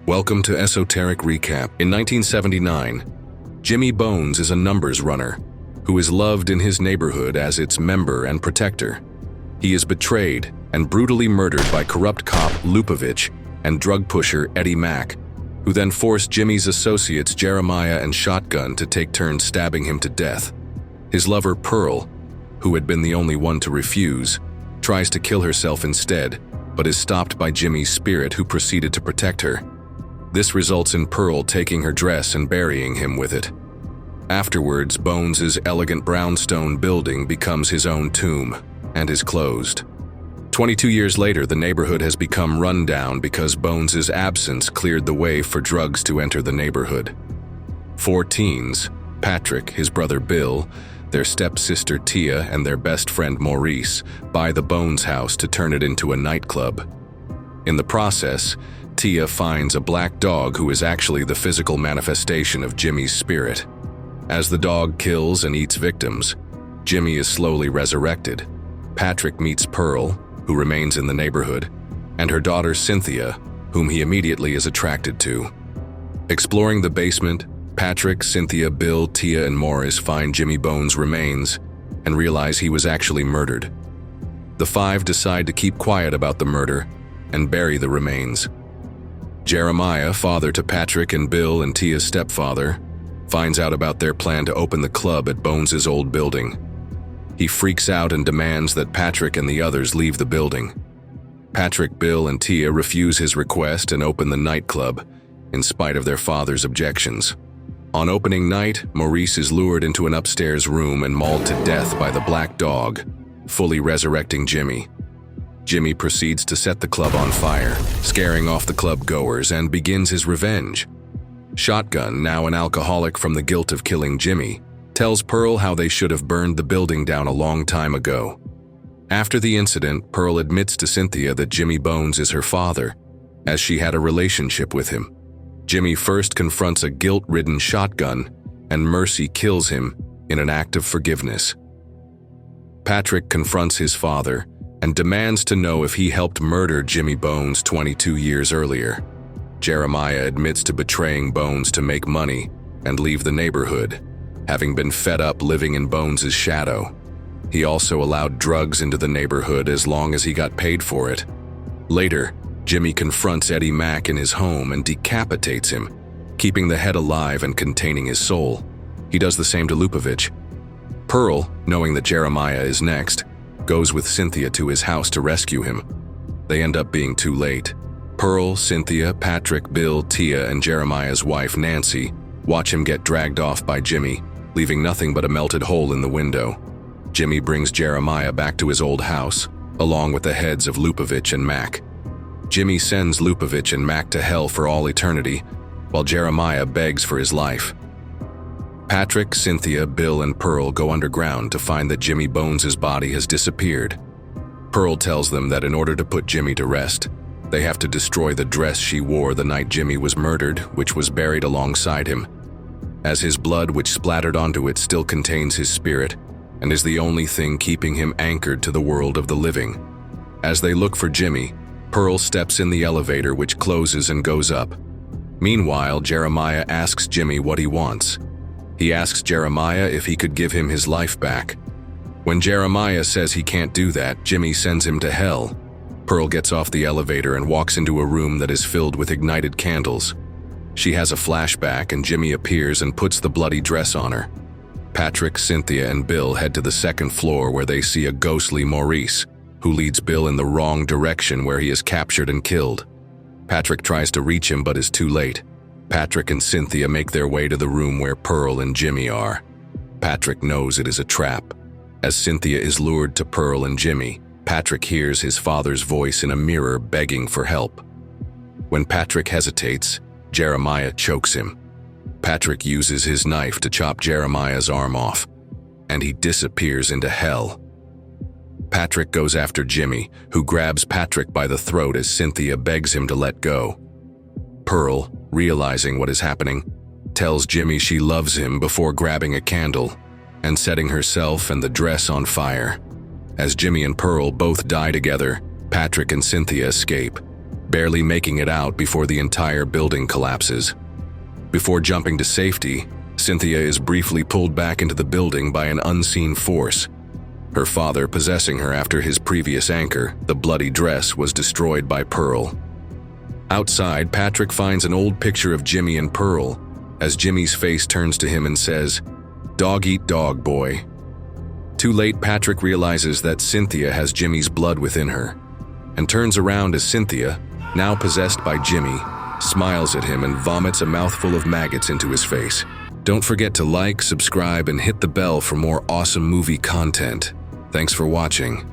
Welcome to Esoteric Recap. In 1979, Jimmy Bones is a numbers runner who is loved in his neighborhood as its member and protector. He is betrayed and brutally murdered by corrupt cop Lupovich and drug pusher Eddie Mack, who then forced Jimmy's associates Jeremiah and Shotgun to take turns stabbing him to death. His lover Pearl, who had been the only one to refuse, tries to kill herself instead, but is stopped by Jimmy's spirit, who proceeded to protect her. This results in Pearl taking her dress and burying him with it. Afterwards, Bones's elegant brownstone building becomes his own tomb and is closed. 22 years later, the neighborhood has become run down because Bones's absence cleared the way for drugs to enter the neighborhood. 4 teens, Patrick, his brother Bill, their stepsister Tia, and their best friend Maurice, buy the Bones house to turn it into a nightclub. In the process, Tia finds a black dog who is actually the physical manifestation of Jimmy's spirit. As the dog kills and eats victims, Jimmy is slowly resurrected. Patrick meets Pearl, who remains in the neighborhood, and her daughter Cynthia, whom he immediately is attracted to. Exploring the basement, Patrick, Cynthia, Bill, Tia, and Morris find Jimmy Bones' remains and realize he was actually murdered. The 5 decide to keep quiet about the murder and bury the remains. Jeremiah, father to Patrick and Bill and Tia's stepfather, finds out about their plan to open the club at Bones's old building. He freaks out and demands that Patrick and the others leave the building. Patrick, Bill, and Tia refuse his request and open the nightclub, in spite of their father's objections. On opening night, Maurice is lured into an upstairs room and mauled to death by the black dog, fully resurrecting Jimmy. Jimmy proceeds to set the club on fire, scaring off the club goers, and begins his revenge. Shotgun, now an alcoholic from the guilt of killing Jimmy, tells Pearl how they should have burned the building down a long time ago. After the incident, Pearl admits to Cynthia that Jimmy Bones is her father, as she had a relationship with him. Jimmy first confronts a guilt-ridden Shotgun, and Mercy kills him in an act of forgiveness. Patrick confronts his father and demands to know if he helped murder Jimmy Bones 22 years earlier. Jeremiah admits to betraying Bones to make money and leave the neighborhood, having been fed up living in Bones' shadow. He also allowed drugs into the neighborhood as long as he got paid for it. Later, Jimmy confronts Eddie Mack in his home and decapitates him, keeping the head alive and containing his soul. He does the same to Lupovich. Pearl, knowing that Jeremiah is next, goes with Cynthia to his house to rescue him. They end up being too late. Pearl, Cynthia, Patrick, Bill, Tia, and Jeremiah's wife Nancy watch him get dragged off by Jimmy, leaving nothing but a melted hole in the window. Jimmy brings Jeremiah back to his old house, along with the heads of Lupovich and Mack. Jimmy sends Lupovich and Mack to hell for all eternity, while Jeremiah begs for his life. Patrick, Cynthia, Bill, and Pearl go underground to find that Jimmy Bones' body has disappeared. Pearl tells them that in order to put Jimmy to rest, they have to destroy the dress she wore the night Jimmy was murdered, which was buried alongside him, as his blood which splattered onto it still contains his spirit and is the only thing keeping him anchored to the world of the living. As they look for Jimmy, Pearl steps in the elevator, which closes and goes up. Meanwhile, Jeremiah asks Jimmy what he wants. He asks Jeremiah if he could give him his life back. When Jeremiah says he can't do that, Jimmy sends him to hell. Pearl gets off the elevator and walks into a room that is filled with ignited candles. She has a flashback and Jimmy appears and puts the bloody dress on her. Patrick, Cynthia, and Bill head to the 2nd floor where they see a ghostly Maurice, who leads Bill in the wrong direction where he is captured and killed. Patrick tries to reach him but is too late. Patrick and Cynthia make their way to the room where Pearl and Jimmy are. Patrick knows it is a trap. As Cynthia is lured to Pearl and Jimmy, Patrick hears his father's voice in a mirror begging for help. When Patrick hesitates, Jeremiah chokes him. Patrick uses his knife to chop Jeremiah's arm off, and he disappears into hell. Patrick goes after Jimmy, who grabs Patrick by the throat as Cynthia begs him to let go. Pearl, realizing what is happening, tells Jimmy she loves him before grabbing a candle and setting herself and the dress on fire. As Jimmy and Pearl both die together, Patrick and Cynthia escape. barely making it out before the entire building collapses. Before jumping to safety, Cynthia is briefly pulled back into the building by an unseen force. Her father possessing her after his previous anchor, the bloody dress, was destroyed by Pearl. Outside, Patrick finds an old picture of Jimmy and Pearl, as Jimmy's face turns to him and says, "Dog eat dog, boy." Too late, Patrick realizes that Cynthia has Jimmy's blood within her, and turns around as Cynthia, now possessed by Jimmy, smiles at him and vomits a mouthful of maggots into his face. Don't forget to like, subscribe, and hit the bell for more awesome movie content. Thanks for watching.